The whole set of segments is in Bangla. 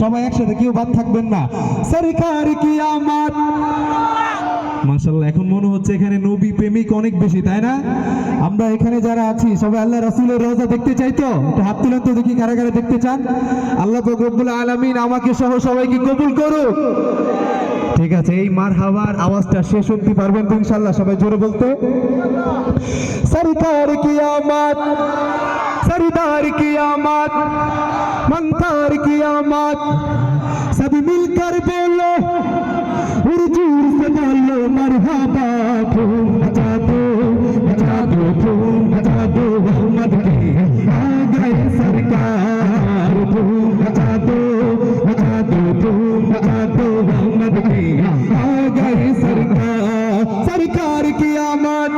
সবাই একসাথে, কেউ বাদ থাকবেন না। সরকার কি আমত। মাশাআল্লাহ, এখন মনে হচ্ছে এখানে নবী প্রেমিক অনেক বেশি, তাই না? আমরা এখানে যারা আছি সবাই আল্লাহ রাসূলের রওজা দেখতে চাই তো? একটু হাত তুলেন তো দেখি কারা কারা দেখতে চান। আল্লাহ পাক রব্বুল আলামিন আমাকে সহ সবাইকে কবুল করুক। ঠিক আছে, এই মারহাবার আওয়াজটা শেষ অবধি পারবেন তো ইনশাআল্লাহ? সবাই জোরে বলতে। সরকার কি আমত, सरदार की आमद, मंतार की आमद, सभी मिलकर बोलो, हुजूर से बोलो मरहबा। धूम मचा दो, धूम मचा दो, मोहम्मद की आ गए सरकार। धूम मचा दो, धूम मचा दो, मोहम्मद की आ गए सरकार। सरकार की आमद,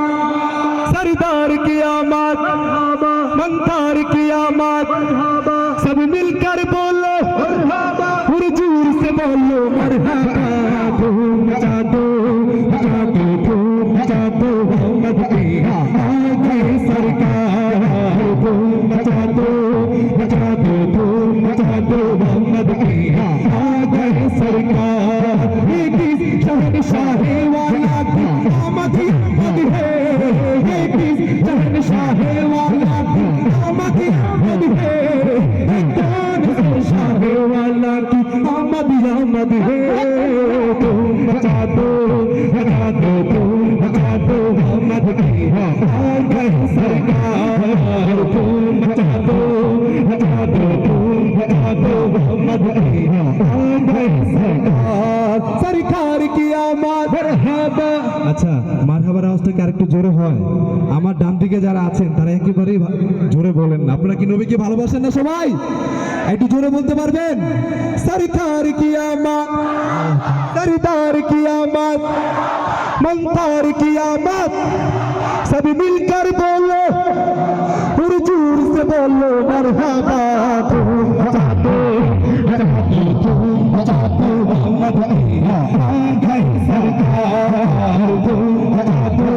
सरदार की आमद, मंतार की आमद, सब मिलकर बोलो हुजूर से बोलो मरहबा। धूम मचा दो, धूम मचा दो, मोहम्मद की आ गए सरकार। धूम मचा दो, धूम मचा दो, मोहम्मद की आ गए सरकार। ये किस शहंशाह वाला की आमद है, ये किस शहंशाह वाला की आमद है, कौन से शाह वाला की आमद है। धूम मचा दो, धूम मचा दो, मोहम्मद की आ गए सरकार। धूम मचा दो, धूम मचा दो, मोहम्मद की आ गए सरकार। सरकार की आमद मरहबा। আচ্ছা, মারহাবার আওয়াজটা কি আরেকটু জোরে হয়? আমার ডান দিকে যারা আছেন তারা একেবারেই জোরে বলেন না। আপনারা কি নবীকে ভালোবাসেন না সবাই? একটু জোরে বলতে পারবেন? সরকার কি আমত, सरदार की आमद, मंतार की आमद, सब मिलकर बोलो हुजूर से बोलो मरहबा। धूम मचा दो, धूम मचा दो, मोहम्मद की आ गए सरकार। धूम मचा दो,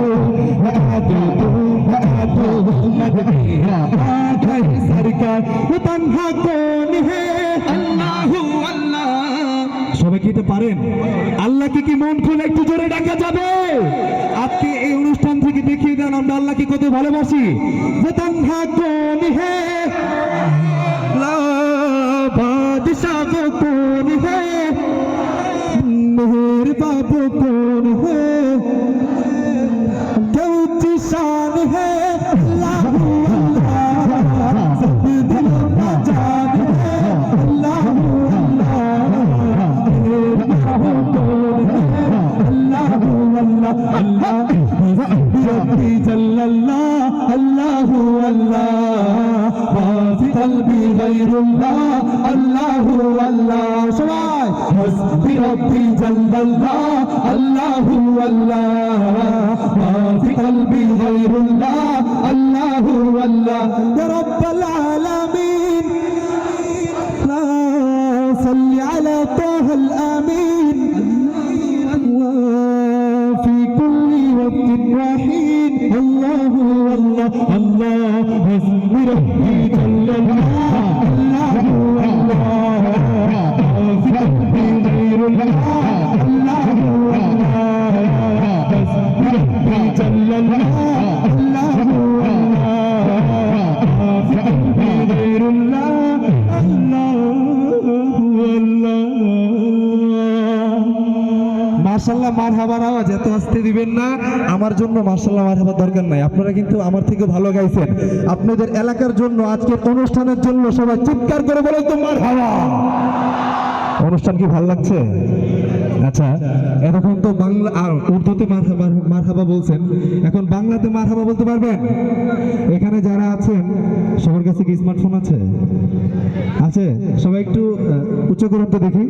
धूम मचा दो, मोहम्मद की आ गए सरकार। वो तन्हा कौन है? अल्लाहु अल्लाह। সবাই কি এটা পারেন? আল্লাহকে কি মন খুলে একটু জোরে ডাকা যাবে? আজকে এই অনুষ্ঠান থেকে দেখিয়ে দেন আমরা আল্লাহকে কত ভালোবাসি। वो तन्हा कौन है? ला बादशाह वो कौन है? मेहर बाबू कौन है? क्या ऊंची शान है? अल्लाह अल्लाह, सब दिलों का जान है। अल्लाह रब्बी जल्लल्लाह, अल्लाहु अल्लाह, माफी कल्बी गैरुल्लाह, अल्लाहु अल्लाह। सबाय हस्बी रब्बी जल्लल्लाह, अल्लाहु अल्लाह, माफी कल्बी गैरुल्लाह, अल्लाहु अल्लाह। या रब्बल आलमीन ला सल्ली अला ताहल आमीन الرحيم। الله الله الله حسبي ربي جل الله، الله الله، في قلبي غير الله، الله الله، حسبي ربي جل الله، الله الله، في قلبي غير الله، الله الله। মাশাআল্লাহ, মারহাবার আওয়াজ এত আস্তে দিবেন না। আমার জন্য মাশাআল্লাহ মারহাবার দরকার নাই, আপনারা কিন্তু আমার থেকে ভালো গাইছেন। আপনাদের এলাকার জন্য, আজকের অনুষ্ঠানের জন্য সবাই চিৎকার করে বলেন তো মারহাবা। অনুষ্ঠান কি ভালো লাগছে? আচ্ছা, এতক্ষণ তো বাংলা আর উর্দুতে মারহাবা বলছেন, এখন বাংলাতে মারহাবা বলতে পারবেন? এখানে যারা আছেন সবার কাছে কি স্মার্টফোন আছে? আছে? সবাই একটু উচ্চ করুন তো দেখি,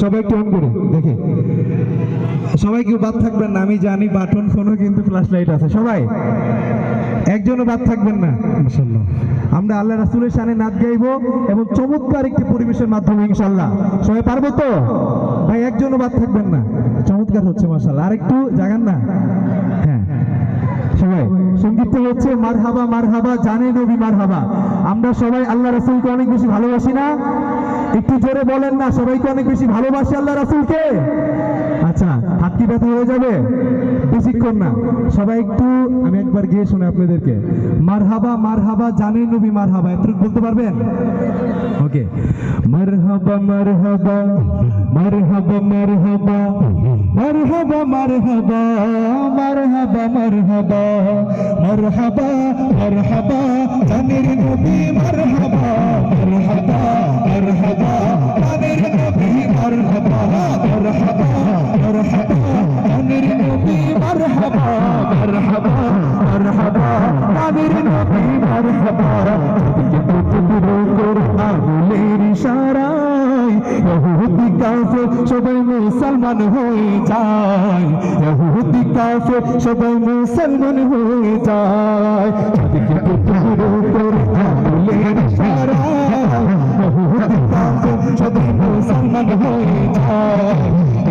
সবাই একটু অন করে দেখে। সবাই কেউ বাদ থাকবেন না, আমি জানি বাটন ফোনও কিন্তু ফ্ল্যাশ লাইট আছে। সবাই একজনও বাদ থাকবেন না। ইনশাআল্লাহ আমরা আল্লাহ রাসূলের শানে নাচ গাইবো এবং চমৎকার একটি পরিবেশের মাধ্যমে ইনশাআল্লাহ। সবাই পারবো তো? ভাই একজনও বাদ থাকবেন না, চমৎকার হচ্ছে মাশাআল্লাহ। আরেকটু জাগান না। হ্যাঁ, সবাই সঙ্গীত হচ্ছে মারহাবা মারহাবা জানে নবী মারহাবা। আমরা সবাই আল্লাহ রাসূলকে অনেক বেশি ভালোবাসি না? একটু জোরে বলেন না, সবাইকে অনেক বেশি ভালোবাসে আল্লাহ রাসূলকে। আচ্ছা, হাত কি ব্যথা হয়ে যাবে? বেশিক্ষণ না, সবাই একটু, আমি একবার গিয়ে শুনে আপনাদেরকে, মারহাবা মারহাবা জানে নবী মারহাবা, এতটুকু বলতে পারবেন? ওকে, মারহাবা মারহাবা মারহাবা মারহাবা মারহাবা মারহাবা মারহাবা মারহাবা মারহাবা মারহাবা জানের নবী মারহাবা মারহাবা মারহাবা জানের নবী মারহাবা মারহাবা মারহাবা জানের নবী মারহাবা মারহাবা মারহাবা জানের নবী মারহাবা। আগুনের ইশারায় ইহুদি কাফের সবাই মুসলমান হয়ে যায়, ইহুদি কাফের সবাই মুসলমান হয়ে যায়। চাঁদকে টুকরো করে আগুনের ইশারায় ইহুদি কাফের সবাই মুসলমান হয়ে যায়,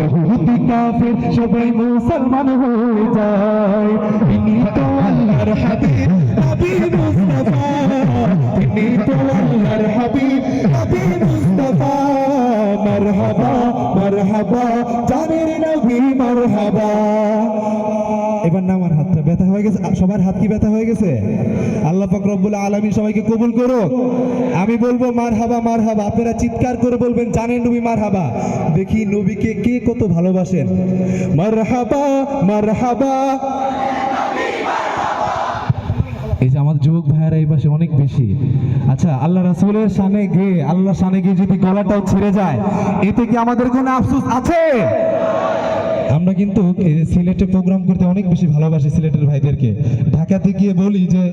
ইহুদি কাফের সবাই মুসলমান হয়ে যায়। ইনি তো আল্লাহর হাবিব নবী মুস্তাফা, ইনি তো আল্লাহর হাবিব নবী মুস্তাফা। মারহাবা মারহাবা জানের নবী মারহাবা। এবার না আমার হাতটা ব্যথা হয়ে গেছে, সবার হাত কি ব্যথা হয়ে গেছে? আল্লাহ পাক রব্বুল আলামিন সবাইকে কবুল করুক। আমি বলবো মারহাবা মারহাবা, আপনারা চিৎকার করে বলবেন জানের নবী মারহাবা। দেখি নবীকে কে কত ভালোবাসেন। মারহাবা মারহাবা। এই যে আমার যুবক ভাইয়েরা এই পাশে অনেক বেশি। আচ্ছা, আল্লাহ রাসূলের শানে গিয়ে, আল্লাহর শানে গিয়ে যদি গলাটাও ছিঁড়ে যায়, এতে কি আমাদের কোনো আফসোস আছে? আমরা কিন্তু সিলেটে প্রোগ্রাম করতে অনেক বেশি ভালোবাসি সিলেটের ভাইদেরকে। ঢাকাতে গিয়ে বলি যে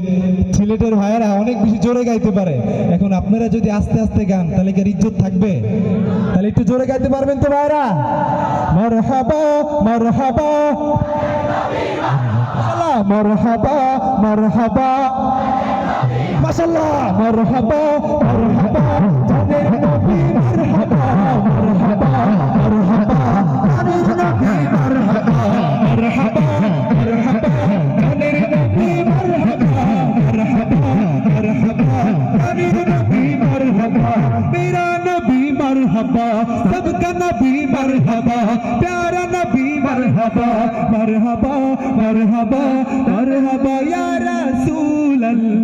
সিলেটের ভাইয়েরা অনেক বেশি জোরে গাইতে পারে। এখন আপনারা যদি আস্তে আস্তে গান, তাহলে কি ইজ্জত থাকবে? তাহলে একটু জোরে গাইতে পারবেন তো ভাইরা? মারহাবা মারহাবা মারহাবা মারহাবা মাশাআল্লাহ, মারহাবা মারহাবা জানের নবী মারহাবা মারহাবা মারহাবা জানের নবী মারহাবা মারহাবা মারহাবা জানের নবী মারহাবা মারহাবা মারহাবা জানের নবী মারহাবা। मेरा नबी मरहबा, सबका नबी मरहबा, प्यारा नबी मरहबा मरहबा मरहबा मरहबा या रसूल अल्लाह।